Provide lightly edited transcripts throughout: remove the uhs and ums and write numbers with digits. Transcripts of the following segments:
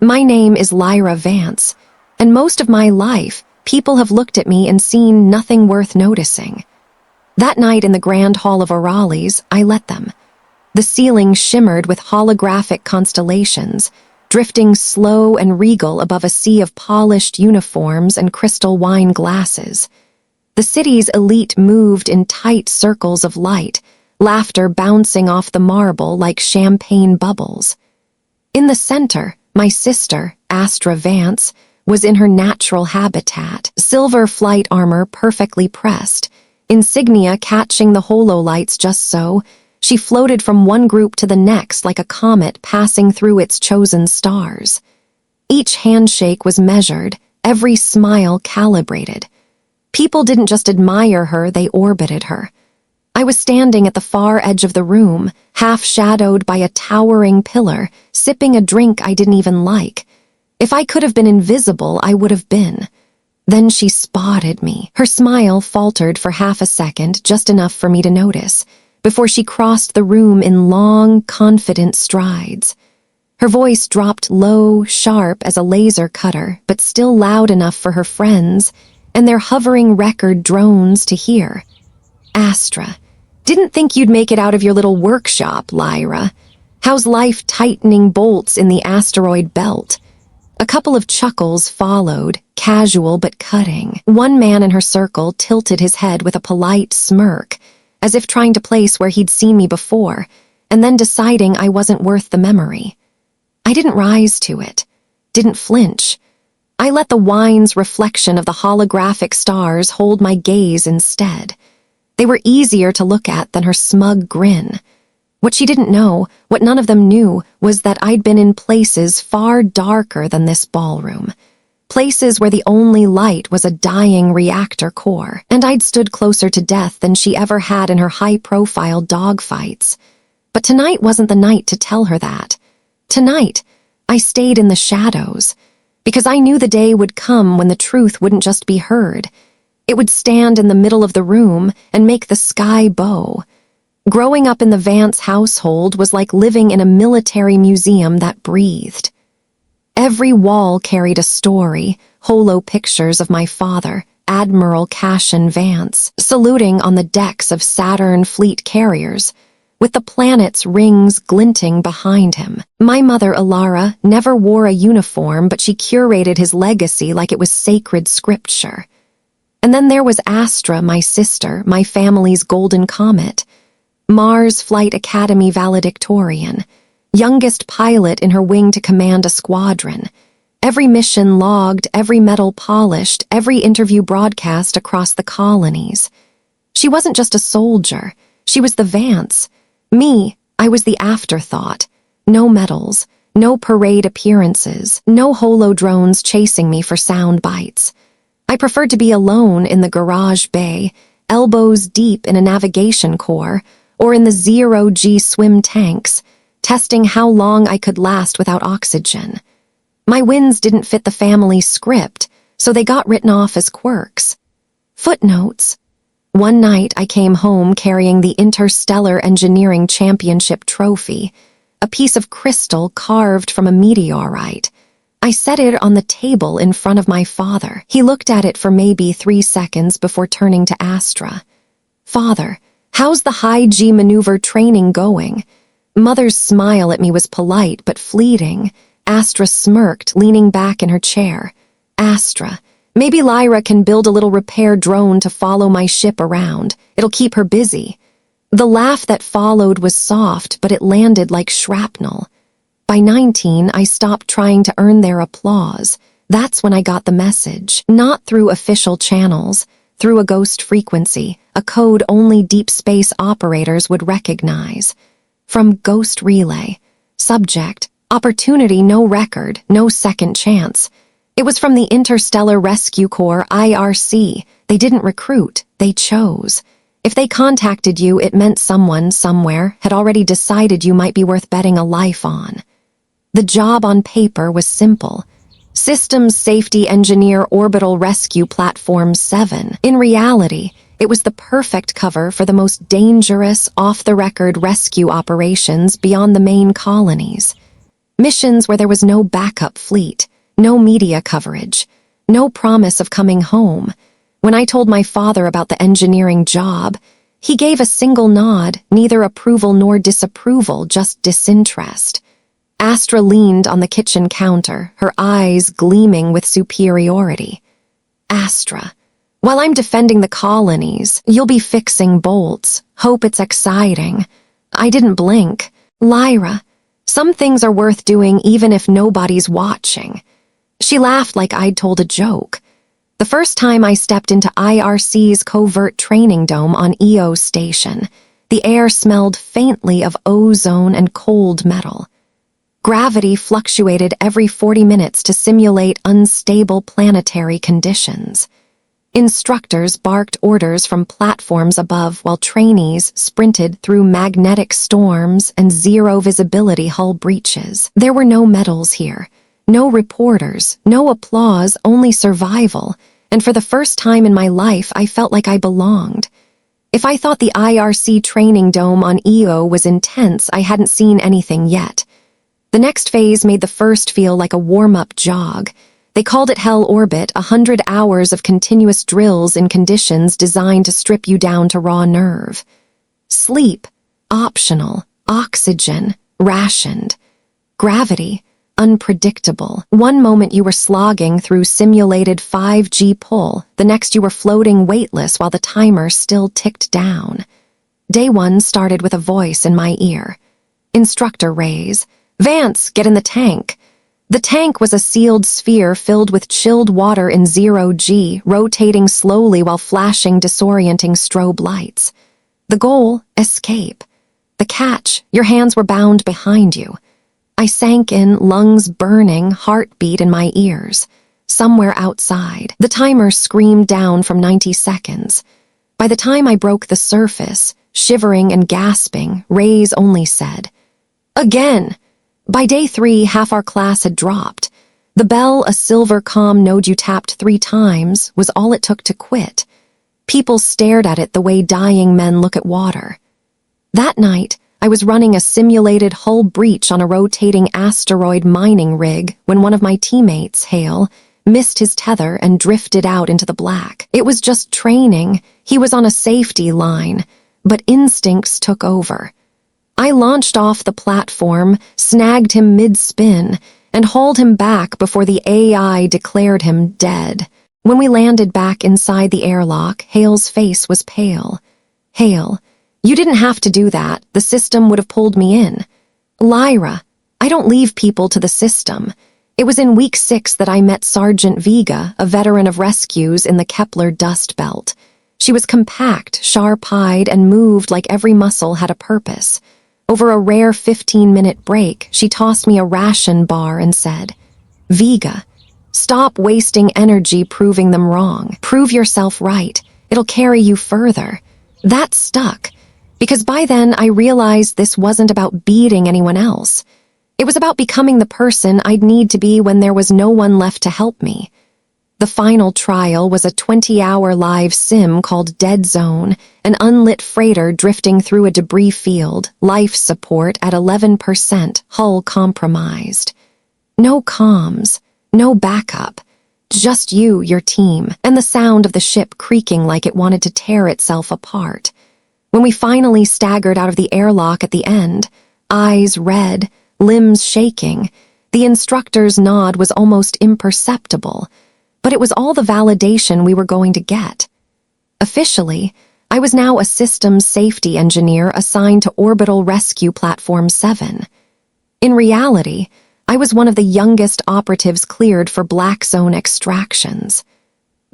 My name is Lyra Vance, and most of my life, people have looked at me and seen nothing worth noticing. That night in the Grand Hall of Orales, I let them. The ceiling shimmered with holographic constellations, drifting slow and regal above a sea of polished uniforms and crystal wine glasses. The city's elite moved in tight circles of light, laughter bouncing off the marble like champagne bubbles. In the center, my sister, Astra Vance, was in her natural habitat, silver flight armor perfectly pressed, insignia catching the hololights just so. She floated from one group to the next like a comet passing through its chosen stars. Each handshake was measured, every smile calibrated. People didn't just admire her, they orbited her. I was standing at the far edge of the room, half-shadowed by a towering pillar, sipping a drink I didn't even like. If I could have been invisible, I would have been. Then she spotted me. Her smile faltered for half a second, just enough for me to notice, before she crossed the room in long, confident strides. Her voice dropped low, sharp as a laser cutter, but still loud enough for her friends and their hovering record drones to hear. Astra, didn't think you'd make it out of your little workshop, Lyra. How's life tightening bolts in the asteroid belt? A couple of chuckles followed, casual but cutting. One man in her circle tilted his head with a polite smirk, as if trying to place where he'd seen me before, and then deciding I wasn't worth the memory. I didn't rise to it, didn't flinch. I let the wine's reflection of the holographic stars hold my gaze instead. They were easier to look at than her smug grin. What she didn't know, what none of them knew, was that I'd been in places far darker than this ballroom. Places where the only light was a dying reactor core, and I'd stood closer to death than she ever had in her high-profile dogfights. But tonight wasn't the night to tell her that. Tonight, I stayed in the shadows, because I knew the day would come when the truth wouldn't just be heard. It would stand in the middle of the room and make the sky bow. Growing up in the Vance household was like living in a military museum that breathed. Every wall carried a story, holo pictures of my father, Admiral Vance, saluting on the decks of Saturn fleet carriers, with the planet's rings glinting behind him. My mother, Alara, never wore a uniform, but she curated his legacy like it was sacred scripture. And then there was Astra, my sister, my family's golden comet, Mars Flight Academy valedictorian, youngest pilot in her wing to command a squadron, every mission logged, every medal polished, every interview broadcast across the colonies. She wasn't just a soldier, she was the Vance. Me, I was the afterthought. No medals, no parade appearances, no holodrones chasing me for sound bites. I preferred to be alone in the garage bay, elbows deep in a navigation core, or in the zero-G swim tanks, testing how long I could last without oxygen. My wins didn't fit the family script, so they got written off as quirks. Footnotes. One night I came home carrying the Interstellar Engineering Championship trophy, a piece of crystal carved from a meteorite. I set it on the table in front of my father. He looked at it for maybe 3 seconds before turning to Astra. "Father, how's the high-G maneuver training going?" Mother's smile at me was polite but fleeting. Astra smirked, leaning back in her chair. "Astra, maybe Lyra can build a little repair drone to follow my ship around. It'll keep her busy." The laugh that followed was soft, but it landed like shrapnel. By 19, I stopped trying to earn their applause. That's when I got the message. Not through official channels, through a ghost frequency, a code only deep space operators would recognize. From Ghost Relay. Subject, opportunity, no record, no second chance. It was from the Interstellar Rescue Corps, IRC. They didn't recruit, they chose. If they contacted you, it meant someone, somewhere, had already decided you might be worth betting a life on. The job on paper was simple. Systems Safety Engineer Orbital Rescue Platform 7. In reality, it was the perfect cover for the most dangerous, off-the-record rescue operations beyond the main colonies. Missions where there was no backup fleet, no media coverage, no promise of coming home. When I told my father about the engineering job, he gave a single nod, neither approval nor disapproval, just disinterest. Astra leaned on the kitchen counter, her eyes gleaming with superiority. Astra, while I'm defending the colonies, you'll be fixing bolts. Hope it's exciting. I didn't blink. Lyra, some things are worth doing even if nobody's watching. She laughed like I'd told a joke. The first time I stepped into IRC's covert training dome on EO station, the air smelled faintly of ozone and cold metal. Gravity fluctuated every 40 minutes to simulate unstable planetary conditions. Instructors barked orders from platforms above while trainees sprinted through magnetic storms and zero-visibility hull breaches. There were no medals here, no reporters, no applause, only survival, and for the first time in my life I felt like I belonged. If I thought the IRC training dome on EO was intense, I hadn't seen anything yet. The next phase made the first feel like a warm-up jog. They called it Hell Orbit, 100 hours of continuous drills in conditions designed to strip you down to raw nerve. Sleep, optional. Oxygen, rationed. Gravity, unpredictable. One moment you were slogging through simulated 5G pull, the next you were floating weightless while the timer still ticked down. Day one started with a voice in my ear. Instructor Ray's, "Vance, get in the tank." The tank was a sealed sphere filled with chilled water in 0G, rotating slowly while flashing disorienting strobe lights. The goal, escape. The catch, your hands were bound behind you. I sank in, lungs burning, heartbeat in my ears. Somewhere outside, the timer screamed down from 90 seconds. By the time I broke the surface, shivering and gasping, Ray's only said, "Again." By day 3, half our class had dropped. The bell, a silver comm node you tapped 3 times, was all it took to quit. People stared at it the way dying men look at water. That night, I was running a simulated hull breach on a rotating asteroid mining rig when one of my teammates, Hale, missed his tether and drifted out into the black. It was just training. He was on a safety line, but instincts took over. I launched off the platform, snagged him mid-spin, and hauled him back before the AI declared him dead. When we landed back inside the airlock, Hale's face was pale. "Hale, you didn't have to do that. The system would have pulled me in." "Lyra, I don't leave people to the system." It was in week 6 that I met Sergeant Vega, a veteran of rescues in the Kepler dust belt. She was compact, sharp-eyed, and moved like every muscle had a purpose. Over a rare 15-minute break, she tossed me a ration bar and said, "Vega, stop wasting energy proving them wrong. Prove yourself right. It'll carry you further." That stuck, because by then I realized this wasn't about beating anyone else. It was about becoming the person I'd need to be when there was no one left to help me. The final trial was a 20-hour live sim called Dead Zone, an unlit freighter drifting through a debris field, life support at 11%, hull compromised. No comms, no backup, just you, your team, and the sound of the ship creaking like it wanted to tear itself apart. When we finally staggered out of the airlock at the end, eyes red, limbs shaking, the instructor's nod was almost imperceptible, but it was all the validation we were going to get. Officially, I was now a systems safety engineer assigned to Orbital Rescue Platform 7. In reality, I was one of the youngest operatives cleared for Black Zone extractions.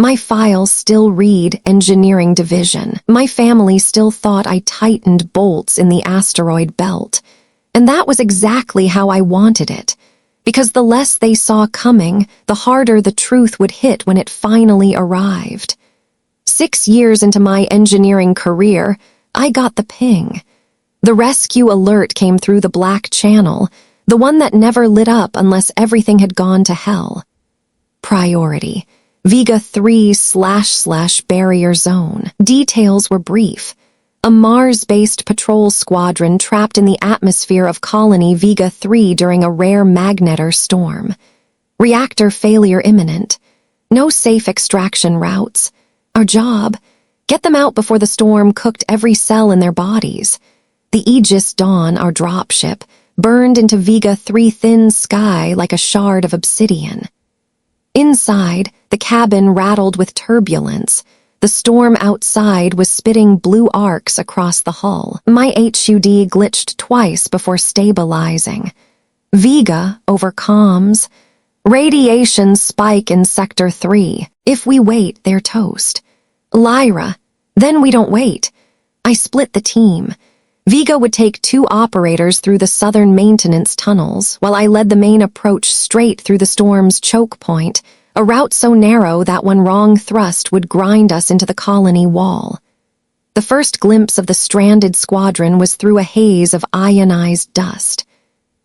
My files still read Engineering Division. My family still thought I tightened bolts in the asteroid belt. And that was exactly how I wanted it. Because the less they saw coming, the harder the truth would hit when it finally arrived. 6 years into my engineering career, I got the ping. The rescue alert came through the black channel, the one that never lit up unless everything had gone to hell. Priority, Vega 3//barrier zone. Details were brief. a Mars-based patrol squadron trapped in the atmosphere of Colony Vega 3 during a rare magnetar storm. Reactor failure imminent. No safe extraction routes. Our job? Get them out before the storm cooked every cell in their bodies. The Aegis Dawn, our dropship, burned into Vega 3 thin sky like a shard of obsidian. Inside, the cabin rattled with turbulence. The storm outside was spitting blue arcs across the hull. My HUD glitched twice before stabilizing. Vega over comms. Radiation spike in Sector 3. If we wait, they're toast. Lyra. Then we don't wait. I split the team. Vega would take 2 operators through the southern maintenance tunnels, while I led the main approach straight through the storm's choke point, a route so narrow that one wrong thrust would grind us into the colony wall. The first glimpse of the stranded squadron was through a haze of ionized dust.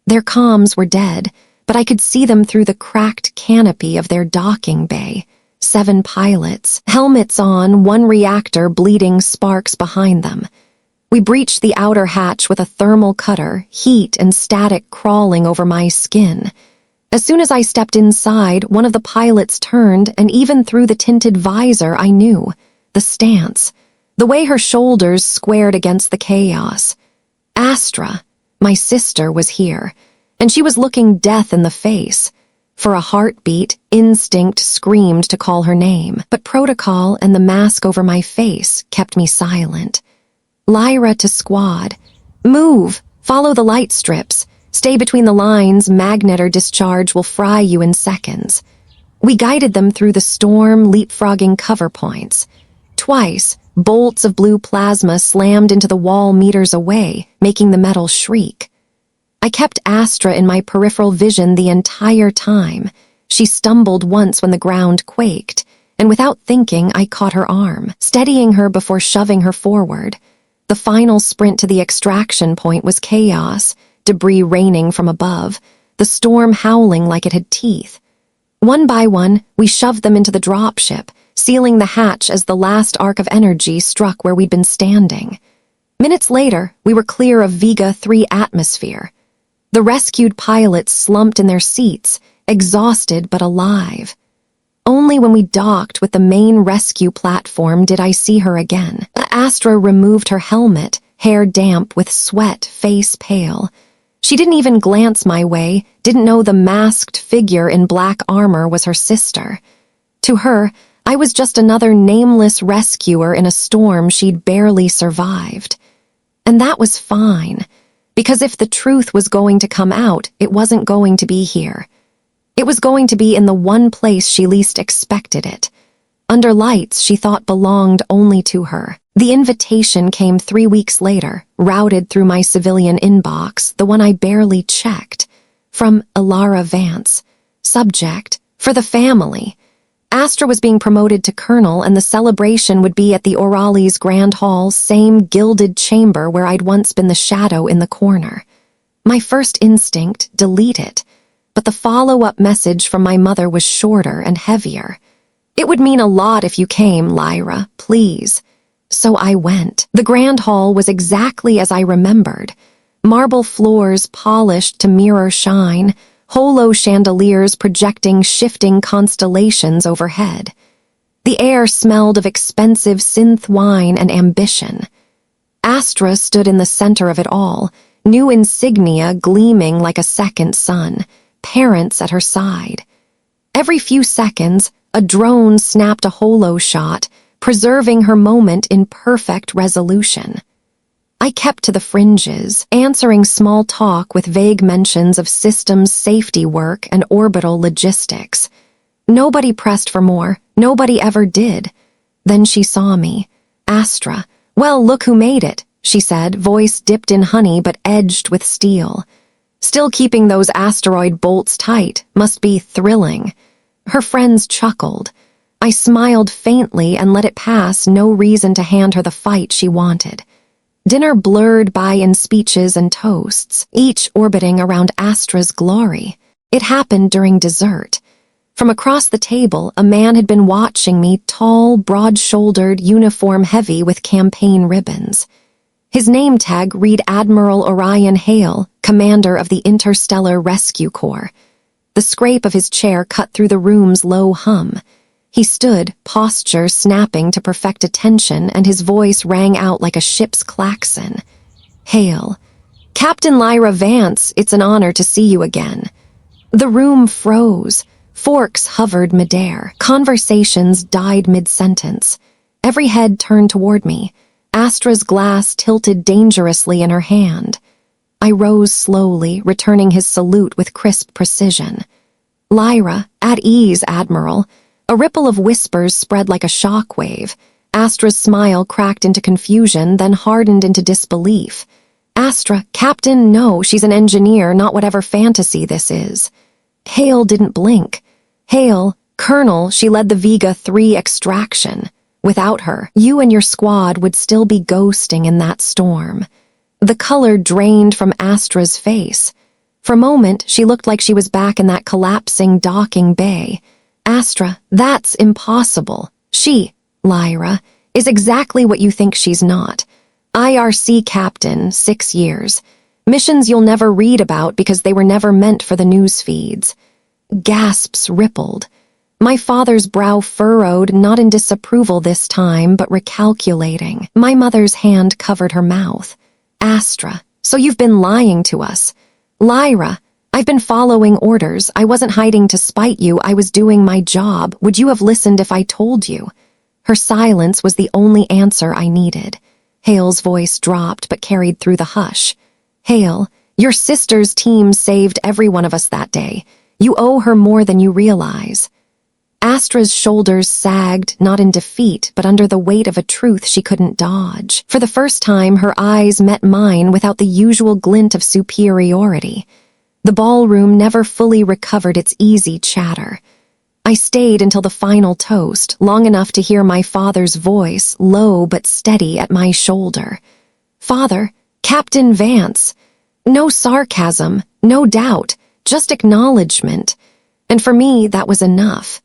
Their comms were dead, but I could see them through the cracked canopy of their docking bay. 7 pilots, helmets on, 1 reactor bleeding sparks behind them. We breached the outer hatch with a thermal cutter, heat and static crawling over my skin. As soon as I stepped inside, one of the pilots turned, and even through the tinted visor I knew. The stance. The way her shoulders squared against the chaos. Astra, my sister, was here, and she was looking death in the face. For a heartbeat, instinct screamed to call her name, but protocol and the mask over my face kept me silent. Lyra to squad. Move! Follow the light strips. Stay between the lines, magnetar discharge will fry you in seconds. We guided them through the storm, leapfrogging cover points. Twice, bolts of blue plasma slammed into the wall meters away, making the metal shriek. I kept Astra in my peripheral vision the entire time. She stumbled once when the ground quaked, and without thinking I caught her arm, steadying her before shoving her forward. The final sprint to the extraction point was chaos, debris raining from above, the storm howling like it had teeth. One by one, we shoved them into the dropship, sealing the hatch as the last arc of energy struck where we'd been standing. Minutes later, we were clear of Vega 3 atmosphere. The rescued pilots slumped in their seats, exhausted but alive. Only when we docked with the main rescue platform did I see her again. Astra removed her helmet, hair damp with sweat, face pale. She didn't even glance my way, didn't know the masked figure in black armor was her sister. To her, I was just another nameless rescuer in a storm she'd barely survived. And that was fine, because if the truth was going to come out, it wasn't going to be here. It was going to be in the one place she least expected it, under lights she thought belonged only to her. The invitation came 3 weeks later, routed through my civilian inbox, the one I barely checked, from Lyra Vance. Subject, for the family. Astra was being promoted to colonel, and the celebration would be at the Orales Grand Hall, same gilded chamber where I'd once been the shadow in the corner. My first instinct, delete it. But the follow-up message from my mother was shorter and heavier. It would mean a lot if you came, Lyra, please. So I went. The Grand Hall was exactly as I remembered. Marble floors polished to mirror shine, holo chandeliers projecting shifting constellations overhead. The air smelled of expensive synth wine and ambition. Astra stood in the center of it all, new insignia gleaming like a second sun, parents at her side. Every few seconds, a drone snapped a holo shot, preserving her moment in perfect resolution. I kept to the fringes, answering small talk with vague mentions of systems safety work and orbital logistics. Nobody pressed for more, nobody ever did. Then she saw me. Astra. Well, look who made it, she said, voice dipped in honey but edged with steel. Still keeping those asteroid bolts tight must be thrilling. Her friends chuckled. I smiled faintly and let it pass, no reason to hand her the fight she wanted. Dinner blurred by in speeches and toasts, each orbiting around Astra's glory. It happened during dessert. From across the table, a man had been watching me, tall, broad-shouldered, uniform heavy with campaign ribbons. His name tag read Admiral Orion Hale, commander of the Interstellar Rescue Corps. The scrape of his chair cut through the room's low hum. He stood, posture snapping to perfect attention, and his voice rang out like a ship's klaxon. "Hale. Captain Lyra Vance, it's an honor to see you again." The room froze. Forks hovered midair. Conversations died mid-sentence. Every head turned toward me. Astra's glass tilted dangerously in her hand. I rose slowly, returning his salute with crisp precision. "Lyra, at ease, Admiral." A ripple of whispers spread like a shockwave. Astra's smile cracked into confusion, then hardened into disbelief. "Astra, Captain, no, she's an engineer, not whatever fantasy this is." Hale didn't blink. "Hale, Colonel, she led the Vega-3 extraction. Without her, you and your squad would still be ghosting in that storm." The color drained from Astra's face. For a moment, she looked like she was back in that collapsing docking bay. "Astra, that's impossible. She, Lyra, is exactly what you think she's not. IRC captain, 6 years. Missions you'll never read about because they were never meant for the news feeds." Gasps rippled. My father's brow furrowed, not in disapproval this time, but recalculating. My mother's hand covered her mouth. "Astra, so you've been lying to us." "Lyra, I've been following orders. I wasn't hiding to spite you. I was doing my job. Would you have listened if I told you?" Her silence was the only answer I needed. Hale's voice dropped but carried through the hush. "Hale, your sister's team saved every one of us that day. You owe her more than you realize." Astra's shoulders sagged, not in defeat, but under the weight of a truth she couldn't dodge. For the first time, her eyes met mine without the usual glint of superiority. The ballroom never fully recovered its easy chatter. I stayed until the final toast, long enough to hear my father's voice, low but steady, at my shoulder. "Father, Captain Vance." No sarcasm, no doubt, just acknowledgement. And for me, that was enough.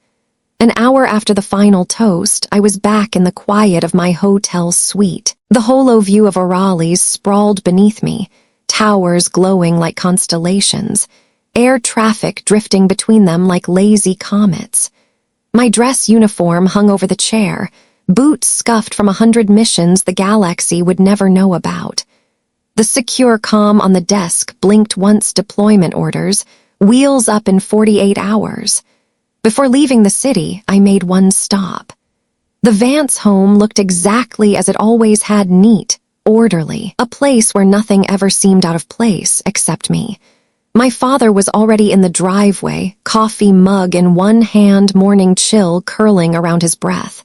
An hour after the final toast, I was back in the quiet of my hotel suite. The holo view of Orales sprawled beneath me, towers glowing like constellations, air traffic drifting between them like lazy comets. My dress uniform hung over the chair, boots scuffed from 100 missions the galaxy would never know about. The secure comm on the desk blinked once deployment orders, wheels up in 48 hours. Before leaving the city, I made one stop. The Vance home looked exactly as it always had, neat, orderly, a place where nothing ever seemed out of place except me. My father was already in the driveway, coffee mug in one hand, morning chill curling around his breath.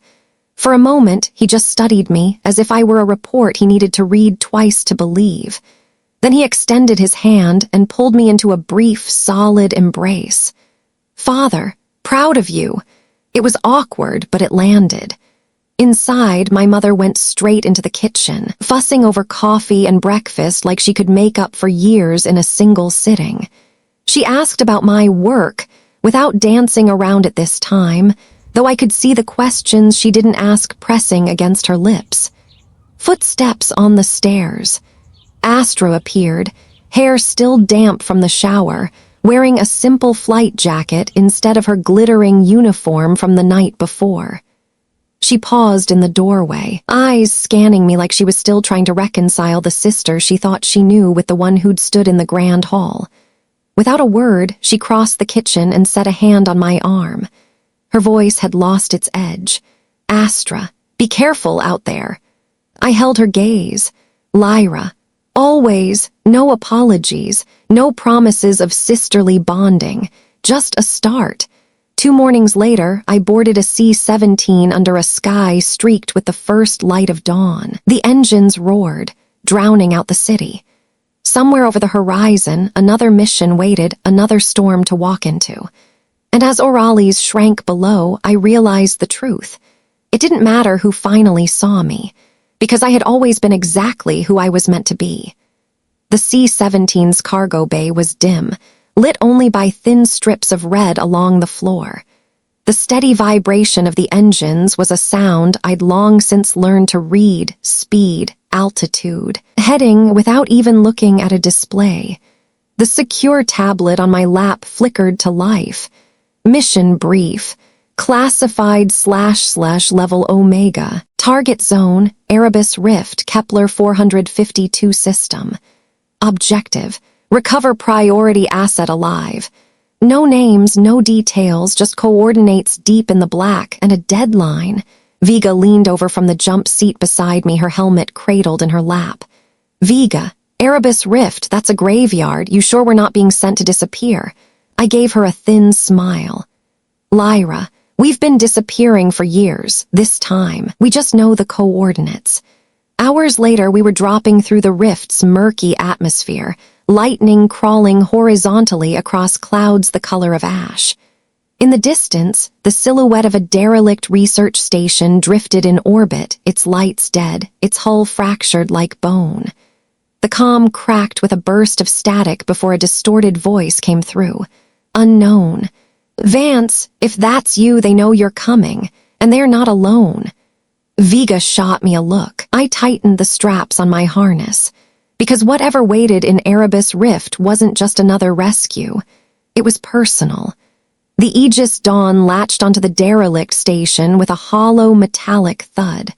For a moment, he just studied me, as if I were a report he needed to read twice to believe. Then he extended his hand and pulled me into a brief, solid embrace. "Father, proud of you." It was awkward, but it landed. Inside, my mother went straight into the kitchen, fussing over coffee and breakfast like she could make up for years in a single sitting. She asked about my work, without dancing around it this time, though I could see the questions she didn't ask pressing against her lips. Footsteps on the stairs. Astra appeared, hair still damp from the shower, wearing a simple flight jacket instead of her glittering uniform from the night before. She paused in the doorway, eyes scanning me like she was still trying to reconcile the sister she thought she knew with the one who'd stood in the grand hall. Without a word, she crossed the kitchen and set a hand on my arm. Her voice had lost its edge. "Astra, be careful out there." I held her gaze. "Lyra, always, no apologies, no promises of sisterly bonding, just a start." 2 mornings later, I boarded a C-17 under a sky streaked with the first light of dawn. The engines roared, drowning out the city. Somewhere over the horizon, another mission waited, another storm to walk into. And as Orales shrank below, I realized the truth. It didn't matter who finally saw me, because I had always been exactly who I was meant to be. The C-17's cargo bay was dim, lit only by thin strips of red along the floor. The The steady vibration of the engines was a sound I'd long since learned to read: speed, altitude, heading without even looking at a display. The secure tablet on my lap flickered to life. Mission brief. Classified / level Omega. Target zone, Erebus Rift, Kepler 452 system. Objective: recover priority asset alive. No names, no details, just coordinates deep in the black and a deadline. Vega leaned over from the jump seat beside me, her helmet cradled in her lap. Vega, Erebus Rift, that's a graveyard. You sure we're not being sent to disappear? I gave her a thin smile. Lyra, we've been disappearing for years. This time, we just know the coordinates. Hours later, we were dropping through the rift's murky atmosphere, lightning crawling horizontally across clouds the color of ash. In the distance, the silhouette of a derelict research station drifted in orbit, its lights dead, its hull fractured like bone. The comm cracked with a burst of static before a distorted voice came through. Unknown. Vance, if that's you, they know you're coming, and they're not alone. Vega shot me a look. I tightened the straps on my harness, because whatever waited in Erebus Rift wasn't just another rescue. It was personal. The Aegis Dawn latched onto the derelict station with a hollow metallic thud.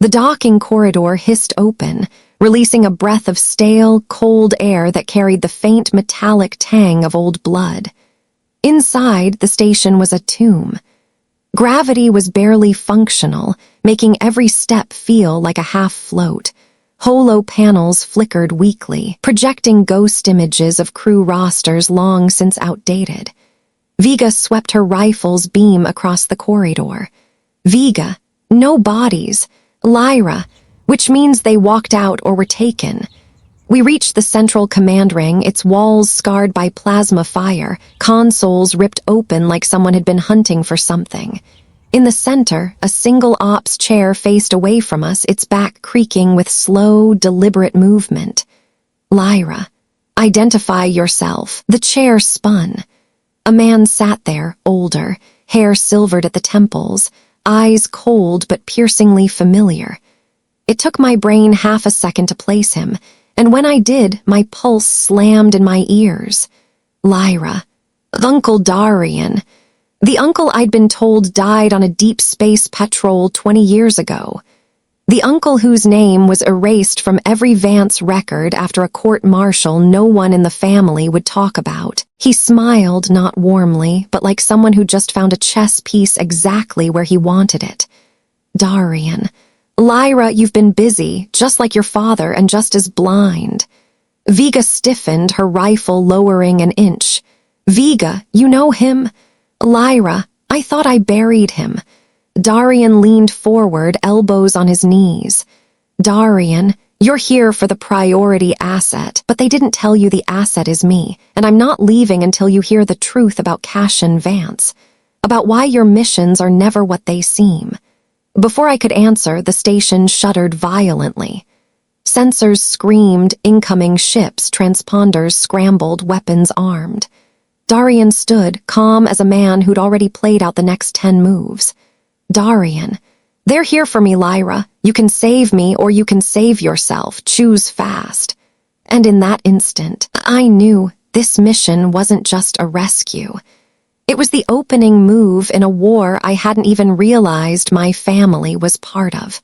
The docking corridor hissed open, releasing a breath of stale, cold air that carried the faint metallic tang of old blood. Inside, the station was a tomb. Gravity was barely functional, making every step feel like a half-float. Holo panels flickered weakly, projecting ghost images of crew rosters long since outdated. Vega swept her rifle's beam across the corridor. Vega, no bodies. Lyra, which means they walked out or were taken. We reached the central command ring, its walls scarred by plasma fire, consoles ripped open like someone had been hunting for something. In the center, a single ops chair faced away from us, its back creaking with slow, deliberate movement. Lyra, identify yourself. The chair spun. A man sat there, older, hair silvered at the temples, eyes cold but piercingly familiar. It took my brain half a second to place him, and when I did, my pulse slammed in my ears. Lyra. Uncle Darian. The uncle I'd been told died on a deep space patrol 20 years ago. The uncle whose name was erased from every Vance record after a court-martial no one in the family would talk about. He smiled, not warmly, but like someone who just found a chess piece exactly where he wanted it. Darian. Lyra, you've been busy, just like your father and just as blind. Vega stiffened, her rifle lowering an inch. Vega, you know him? Lyra, I thought I buried him. Darian leaned forward, elbows on his knees. Darian, you're here for the priority asset, but they didn't tell you the asset is me, and I'm not leaving until you hear the truth about Cassian Vance, about why your missions are never what they seem. Before I could answer, the station shuddered violently. Sensors screamed, incoming ships, transponders scrambled, weapons armed. Darian stood, calm as a man who'd already played out the next 10 moves. Darian, they're here for me, Lyra. You can save me or you can save yourself. Choose fast. And in that instant, I knew this mission wasn't just a rescue. It was the opening move in a war I hadn't even realized my family was part of.